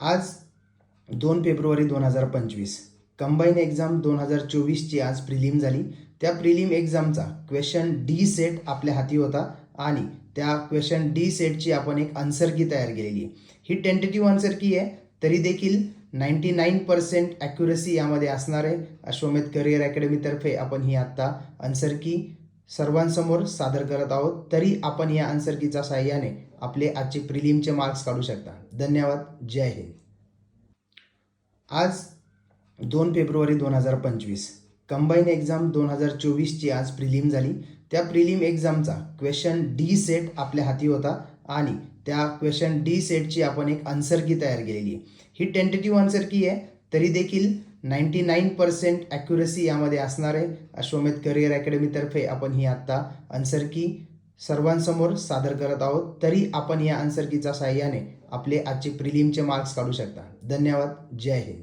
आज 2 February 2025 combine exam 2024ची आज prelim झाली. त्या प्रिलिम एक्झामचा क्वेश्चन डी सेट आपल्या हाती होता आणि त्या क्वेश्चन डी सेटची आपण एक आन्सर की तयार केलेली आहे. ही टेंटेटिव्ह आन्सर की आहे, तरी देखील 99% ॲक्युरसी यामध्ये असणार आहे. अश्वमेध करिअर अकॅडमीतर्फे आपण ही आत्ता आन्सर की सर्वांसमोर सादर करत आहोत. तरी आपण या आन्सर कीच्या साहाय्याने आपले आजचे प्रिलिमचे मार्क्स काढू शकता. धन्यवाद. जय हिंद. आज 2 फेब्रुवारी 2025 कंबाईन एक्झाम 2024ची आज प्रिलिम झाली. त्या प्रिलिम एक्झामचा क्वेश्चन डी सेट आपल्या हाती होता आणि त्या क्वेश्चन डी सेटची आपण एक आन्सर की तयार केलेली आहे. ही टेंटेटिव्ह आन्सर की आहे, तरी देखील 99% ॲक्युरसी यामध्ये असणार आहे. अश्वमेध करिअर अकॅडमीतर्फे आपण ही आत्ता आन्सर की सर्वांसमोर सादर करत आहोत. तरी आपण या आन्सर कीच्या साहाय्याने आपले आजचे प्रिलिमचे मार्क्स काढू शकता. धन्यवाद. जय हिंद.